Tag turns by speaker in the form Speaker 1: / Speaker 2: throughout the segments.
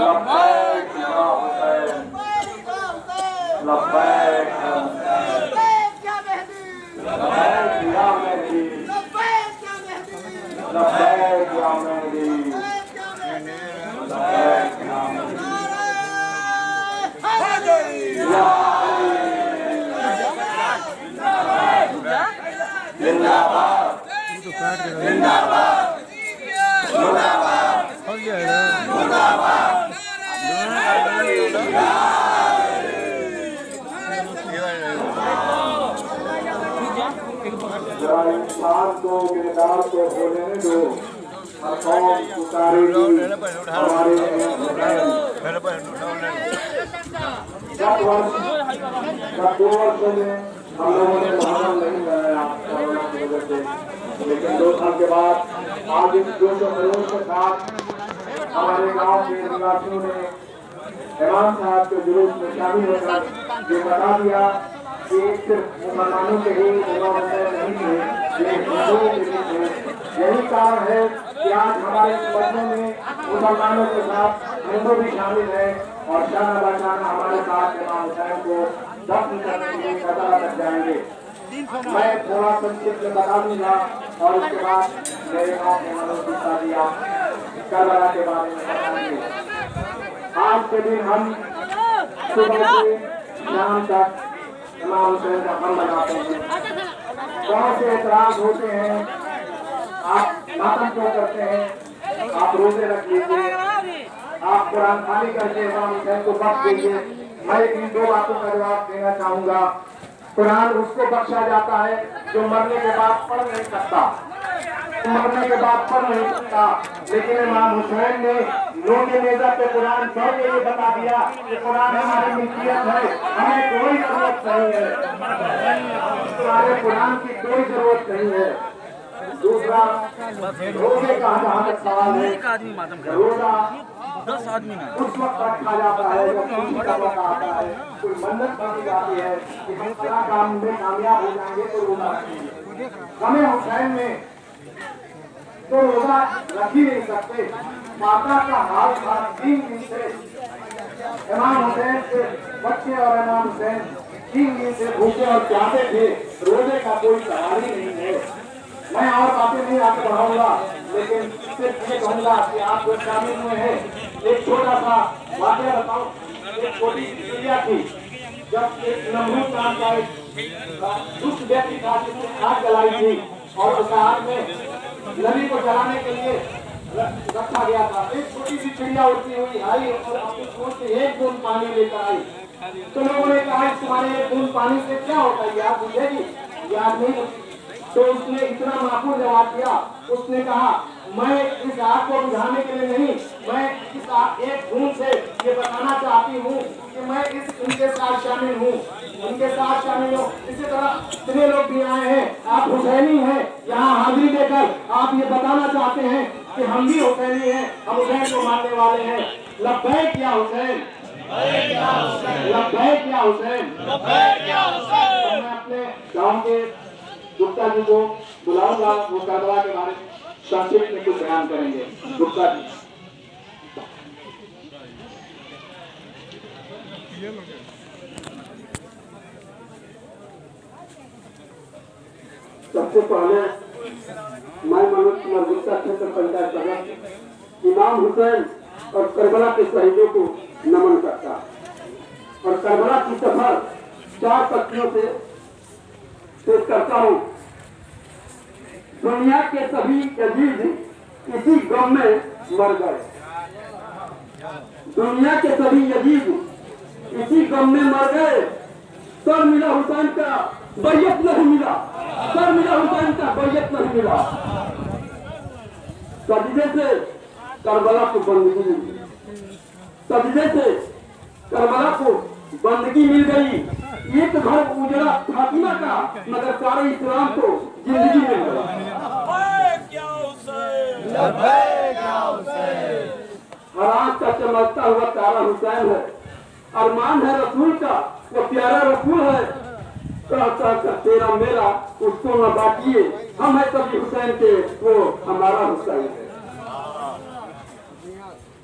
Speaker 1: लब्बैक या हुसैन, लब्बैक या मेहदी, लब्बैक या मेहदी, लब्बैक या मेहदी, लब्बैक या मेहदी, लब्बैक या मेहदी। जिंदाबाद जिंदाबाद मुर्दाबाद मुर्दाबाद। जरा इंसान को किरदार को बोलने दो, कौन पुकारेगी हमारे हम लोगों ने भाषण नहीं बनाया लेकिन 2 साल के बाद आज इस जोश खरोश के साथ हमारे गांव के निवासियों ने इमाम साहब के जुलूस में शामिल होकर ये बता दिया कि सिर्फ मुसलमानों के ही इमाम हुसैन नहीं थे, ये हिंदुओं के भी थे। यही कारण है कि आज हमारे बच्चों में मुसलमानों के साथ हिंदू भी शामिल है और शाना बशाना हमारे साथ इमाम हुसैन को दफन करने के लिए कतरा तक जाएंगे। मैं थोड़ा संक्षिप्त में बता दूंगा और उसके बाद मेरे गांव के मनोज की शादियां करबला के बारे में बताएंगे। आज के दिन हम सुबह से शाम तक इमाम हुसैन का हम मनाते हैं। बहुत से एतराज होते हैं, आप मातम क्यों करते हैं, आप रोजे रख लीजिए, आप कुरान खाली करके इमाम हुसैन को बख्श दीजिए। मैं इन 2 बातों का जवाब देना चाहूंगा। कुरान उसको बख्शा जाता है जो मरने के बाद पढ़ नहीं सकता, मरने के बाद पढ़ नहीं सकता, लेकिन इमाम हुसैन ने लोगे नेजा पे कुरान पढ़ के ये बता दिया कि कुरान हमारी मिल्कियत है, हमें कोई जरूरत नहीं है, तुम्हारे कुरान की कोई जरूरत नहीं है। दूसरा रोजे का जहाँ तक सवाल है, रोजा
Speaker 2: 10 आदमी
Speaker 1: उस वक्त रखा जाता है जब खुशी का मौका आता है, कोई मन्नत मांगी जाती है कि हम फला काम में कामयाब हो जाएंगे तो रोजा रखेंगे। हमें हुसैन में तो रोजा रख ही नहीं सकते। माता का हाल था 3 दिन से इमाम हुसैन के बच्चे और इमाम हुसैन 3 दिन से भूखे और प्यासे थे, रोजे का कोई सवाल ही नहीं है। मैं और बातें नहीं आगे बढ़ाऊंगा, लेकिन सिर्फ ये कहूंगा कि आप जो शामिल हुए हैं, एक छोटा सा वाकया बताऊं। एक छोटी चिड़िया थी, जब एक नमरूद नाम का एक दुष्ट व्यक्ति था जिसने आग जलाई थी और उस आग में नबी को जलाने के लिए रखा गया था। एक छोटी सी चिड़िया उड़ती हुई आई और अपनी सूंड से 1 बूंद पानी लेकर आई। तो लोगों ने कहा तुम्हारे 1 बूंद पानी से क्या होता है, याद बुझेगी? याद नहीं। तो उसने इतना माकूल जवाब दिया, उसने कहा मैं इस आग को बुझाने के लिए नहीं, मैं इस एक बूंद से ये बताना चाहती हूँ कि मैं उनके साथ शामिल हूँ, उनके साथ शामिल हूँ। इसी तरह इतने लोग भी आए हैं, आप हुसैनी हैं, यहाँ हाजिरी देकर आप ये बताना चाहते हैं कि हम भी हुसैनी हैं, हम हुसैन को मानने वाले हैं। लब्बैक या हुसैन, लब्बैक या हुसैन। मैं अपने गाँव के गुप्ता जी को बुलाऊंगा, वो करबला के बारे में संक्षिप्त में कुछ बयान करेंगे। गुप्ता जी।
Speaker 3: सबसे पहले मैं मनोज कुमार गुप्ता क्षेत्र पंचायत सदस्य इमाम हुसैन और करबला के शहीदों को नमन करता और करबला की सफर 4 पत्तियों से पेश करता हूँ। दुनिया के सभी अजीज इसी गम में मर गए, दुनिया के सभी अजीज इसी गम में मर गए। सर मिला हुसैन का बैयत नहीं मिला, सर मिला हुसैन का बैयत नहीं मिला। सजदे से करबला को बंदगी मिली, सजदे से करबला को बंदगी मिल गई। एक घर उजड़ा फातिमा का, मगर सारे इस्लाम को जिंदगी मिल गई। हर आंख का चमकता हुआ तारा हुसैन है, अरमान है रसूल का, वो प्यारा रसूल है। कहता तेरा मेरा उसको न बांटिए, हम है कभी हुसैन के, वो हमारा हुसैन है।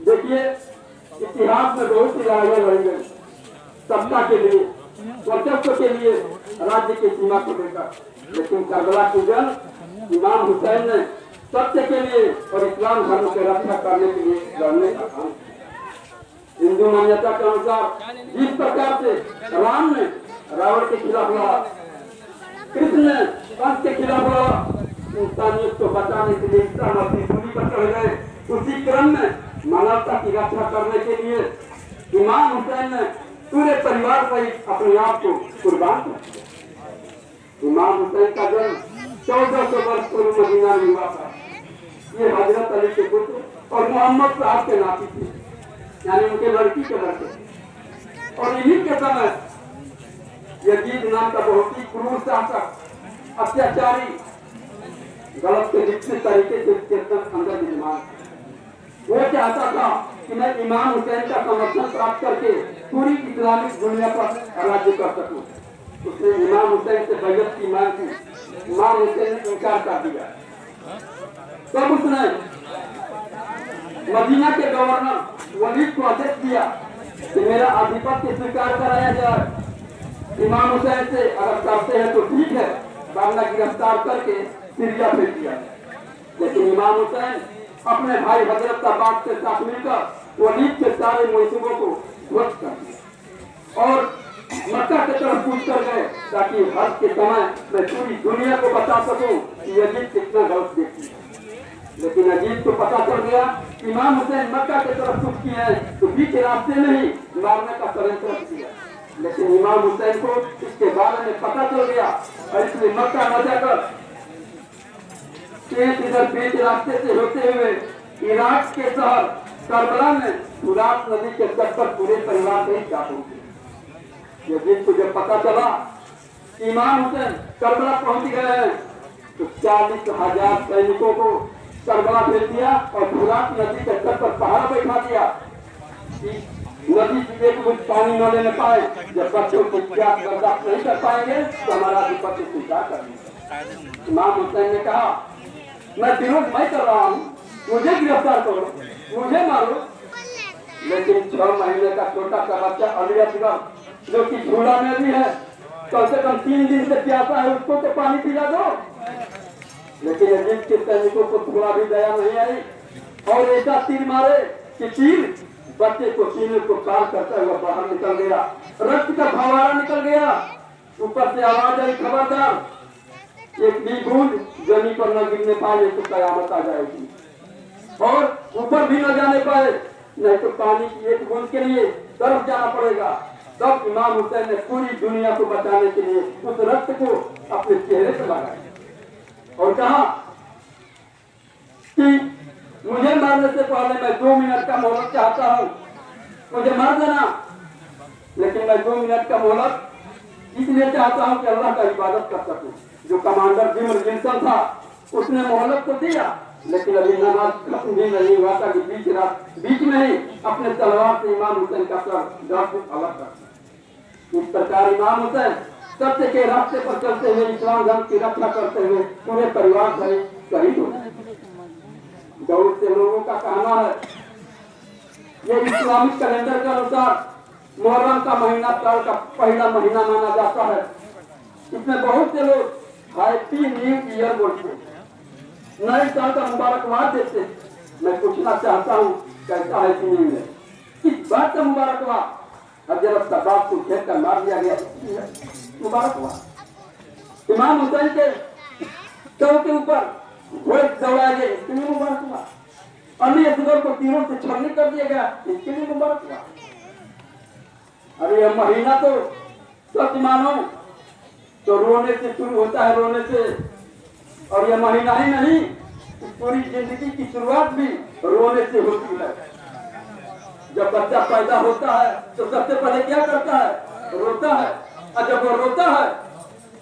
Speaker 3: देखिए इतिहास में बहुत सी लड़ाइयां लड़ी गई, सत्ता के लिए, वर्चस्व के लिए, राज्य की सीमा को लेकर। लेकिन करबला की जंग इमाम हुसैन ने सत्य के लिए और इस्लाम धर्म की रक्षा करने के लिए लड़ने का काम। हिंदू मान्यता के अनुसार जिस प्रकार से राम ने रावण के खिलाफ लड़ा, कृष्ण ने कंस के खिलाफ लड़ा, इंसानियत को बचाने के लिए इस्लाम अपनी दूरी पर चढ़ गए, उसी क्रम में मानवता की रक्षा करने के लिए इमाम हुसैन ने पूरे परिवार सहित अपने आप को कुर्बान कर दिया। इमाम हुसैन का जन्म 1400 वर्ष पूर्व मदीना में हुआ था। ये हजरत अली के पुत्र और मोहम्मद साहब के नाती थे, यानी उनके लड़की के लड़के। और इन्हीं के समय यजीद नाम का बहुत ही क्रूर शासक, अत्याचारी, गलत के विकसित तरीके से उसके अंदर विद्यमान, वो चाहता था कि मैं इमाम हुसैन का समर्थन प्राप्त करके पूरी इस्लामिक दुनिया पर राज्य कर सकूं। उसने इमाम हुसैन से बैयत की मांग की, इमाम हुसैन ने इनकार कर दिया। तब उसने मदीना के गवर्नर वलीद को आदेश दिया कि मेरा आधिपत्य स्वीकार कराया जाए। इमाम हुसैन से अगर करते हैं तो ठीक है, वरना गिरफ्तार करके सीरिया भेज दिया। लेकिन इमाम हुसैन अपने भाई हजरत अब्बास के साथ मिलकर वलीद के सारे मंसूबों को ध्वस्त कर दिया और मक्का की तरफ कूच कर गए, ताकि हज के समय मैं पूरी दुनिया को बता सकूं कि यजीद कितना गलत व्यक्ति है। लेकिन यजीद को पता चल गया इमाम हुसैन मक्का की तरफ कूच किए हैं, तो बीच रास्ते में ही मारने का षड्यंत्र किया। लेकिन इमाम हुसैन को इसके बारे में पता चल गया और इसलिए मक्का न जाकर इधर बीच रास्ते से होते हुए इराक के शहर करबला में फुरात नदी के तट पर पूरे परिवार से जा पहुंचे। यजीद को जब पता चला इमाम हुसैन करबला पहुंच गए हैं, तो 40,000 सैनिकों को करबला भेज दिया और फुरात नदी के तट पर पहाड़ बैठा दिया कि नदी से एक बूंद पानी न लेने पाए। जब बच्चों को प्यास बर्दाश्त नहीं कर पाएंगे तो हमारा अधिपत्य स्वीकार करेंगे। इमाम हुसैन ने कहा मैं विरोध मैं कर रहा हूँ, मुझे गिरफ्तार करो, मुझे मारो। लेकिन 6 महीने का छोटा सा बच्चा अली असगर, जो कि झूला में भी है, कम से कम 3 दिन से प्यासा है, उसको तो पानी पिला दो। लेकिन यजीद के सैनिकों को थोड़ा भी दया नहीं आई और ऐसा तीर मारे कि तीर बच्चे को सीने को काल करता हुआ बाहर निकल गया, रक्त का फवारा निकल गया। ऊपर से आवाज आई खबरदार, एक भी बूंद जमीन पर न गिरने पाए तो कयामत आ जाएगी, और ऊपर भी न जाने पाए, नहीं तो पानी की एक बूंद के लिए तरफ जाना पड़ेगा। तब इमाम हुसैन ने पूरी दुनिया को बचाने के लिए उस रक्त को अपने चेहरे से लगाया और कहा कि मुझे मरने से पहले मैं 2 मिनट का मोहलत चाहता हूँ, मुझे मार देना, लेकिन मैं 2 मिनट का मोहलत इसलिए चाहता हूँ कि अल्लाह का इबादत कर सकूं। जो कमांडर जिमर जिनसन था उसने मोहलत तो दिया, लेकिन अभी नमाज खत्म भी नहीं हुआ था कि बीच में ही अपने तलवार से इमाम हुसैन का सर जड़ अलग कर। इस प्रकार इमाम हुसैन सत्य के रास्ते पर चलते हुए इस्लाम धर्म की रक्षा करते हुए पूरे परिवार सहित शहीद हो गए। बहुत से लोगों का कहना है ये इस्लामिक कैलेंडर के अनुसार मुहर्रम का महीना साल का पहला महीना माना जाता है। इसमें बहुत से लोग हैप्पी न्यू ईयर बोलते हैं, नए साल का मुबारकबाद देते हैं। मैं पूछना चाहता हूँ कैसा है न्यू ईयर, किस बात का मुबारकबाद? हजरत अब्बास को घेर कर मार दिया गया, मुबारकबाद। इमाम हुसैन के चौक के ऊपर घोड़े दौड़ाए गए, इसके लिए मुबारकबाद। अली असगर को तीरों से छलनी कर दिया गया, इसके लिए मुबारकबाद। अरे यह महीना तो सच मानो तो रोने से शुरू होता है, रोने से, और यह महीना ही नहीं, पूरी जिंदगी की शुरुआत भी रोने से होती है। जब बच्चा पैदा होता है तो सबसे पहले क्या करता है? रोता है, और जब वो रोता है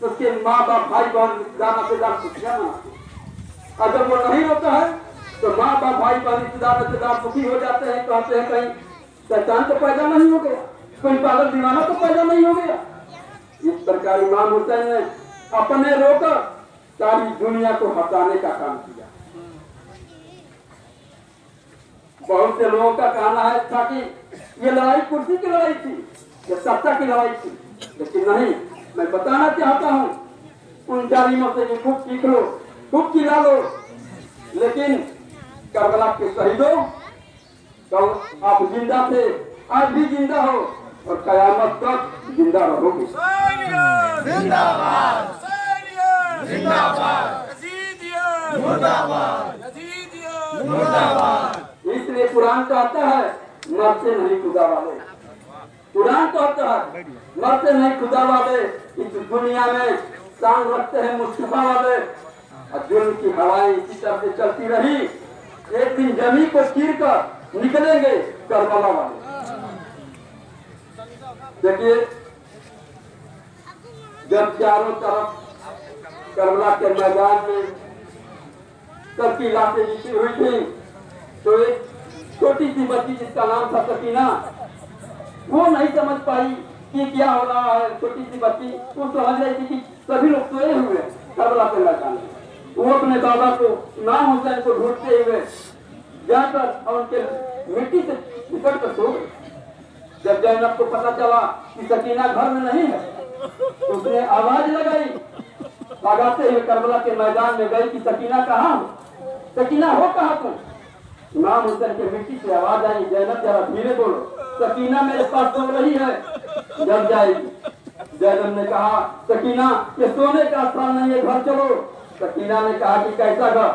Speaker 3: तो उसके माँ बाप भाई बहन रिश्तेदार रिश्तेदार खुशियां मनाते हैं, और जब वो नहीं रोता है तो माँ बाप भाई बहन रिश्तेदार सुखी हो जाते हैं, कहते हैं कहीं शैतान तो पैदा नहीं हो गया, कोई पागल दीवाना तो पैदा नहीं हो गया। इस प्रकार इमाम हुसैन ने अपने रोकर सारी दुनिया को हटाने का काम किया। बहुत से लोगों का कहना है था कि ये लड़ाई कुर्सी की लड़ाई थी, ये सत्ता की लड़ाई थी। लेकिन नहीं, मैं बताना चाहता हूँ उन जालिमों से कि खूब चीख लो, खूब चिल्ला लो, लेकिन करबला के शहीदों, तो आप जिंदा थे, आज भी जिंदा हो और कयामत तक जिंदा रहोगे।
Speaker 2: जिंदाबाद
Speaker 3: मुर्दाबाद। इसलिए कुरान कहता है मरते नहीं खुदा वाले, कुरान कहता है मरते नहीं खुदा वाले। इस दुनिया में शान रखते हैं मुस्तफा वाले। और जुल्म की हवाएं इसी तरह से चलती रही, एक दिन जमीन को चीर कर निकलेंगे करबला वाले। देखिए, जब चारों तरफ करबला के मैदान में सबकी लाशें बिछी हुई थी, तो एक छोटी सी बच्ची जिसका नाम था सकीना, वो नहीं समझ पाई कि क्या हो रहा है। छोटी सी बच्ची वो समझ रही थी कि सभी लोग सोए हुए करबला के मैदान में। वो अपने बाबा को, इमाम हुसैन को ढूंढते हुए जाकर और उनके मिट्टी से लिपट कर सो गए। जब जैनब को पता चला कि सकीना घर में नहीं है, तो उसने आवाज लगाई, भागाते हुए करबला के मैदान में गई कि सकीना कहाँ हो, सकीना हो कहाँ तुम। इमाम हुसैन के मिट्टी से आवाज आई, जैनब जरा धीरे बोलो, सकीना मेरे पास सो रही है, जब जाएगी। जैनब ने कहा, सकीना ये सोने का स्थान नहीं है, घर चलो। सकीना ने कहा कि कैसा घर,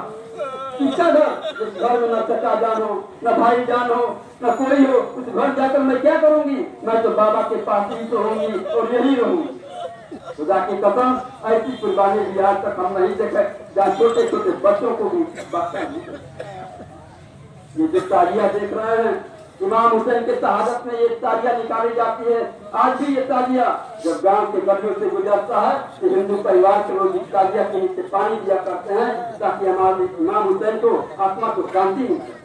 Speaker 3: किसका घर, इस घर में न चचा जान हो, न भाई जान हो, न कोई हो, उस घर जाकर मैं क्या करूंगी, मैं तो बाबा के पास ही तो होंगी और यही रहूंगी। खुदा की कसम, ऐसी कुर्बानी भी आज तक हम नहीं देखे, जहाँ छोटे छोटे बच्चों को भी बख्शा नहीं। ये जो तालियां देख रहे हैं, इमाम हुसैन के शहादत में ये तालियां निकाली जाती है। आज भी ये तालियां जब गांव के गलियों से गुजरता है, तो हिंदू परिवार के लोग इस तालियां के नीचे पानी दिया करते हैं, ताकि हमारे इमाम हुसैन को आत्मा को शांति मिले।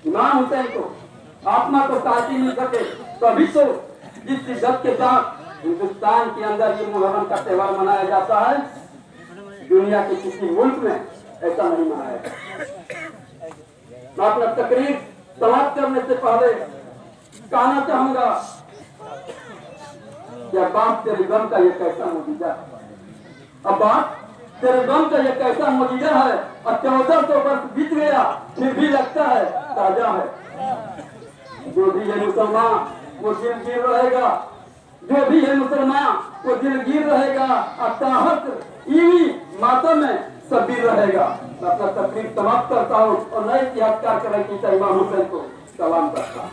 Speaker 3: इमाम हुसैन को आत्मा को शांति मिल सके, तभी तो जिस शिद्दत के साथ हिंदुस्तान के अंदर ये मुहर्रम का त्योहार मनाया जाता है, दुनिया के किसी मुल्क में ऐसा नहीं मनाया जाता। मैं अपना तकरीर समाप्त करने से पहले कहना चाहूंगा कि अब्बास तेरे गम का ये कैसा मुजीजा है, अब्बास तेरे गम का ये कैसा मुजीजा है। और 1400 वर्ष बीत गया, फिर भी लगता है ताजा है। जो भी है मुसलमान वो दिलगीर रहेगा, जो भी है मुसलमान वो दिलगीर रहेगा, और ताहत ईवी मातम में सबीर रहेगा। मैं अपना तकरीर समाप्त करता हूँ और नए इतिहासकार के इमाम हुसैन को सलाम करता हूँ।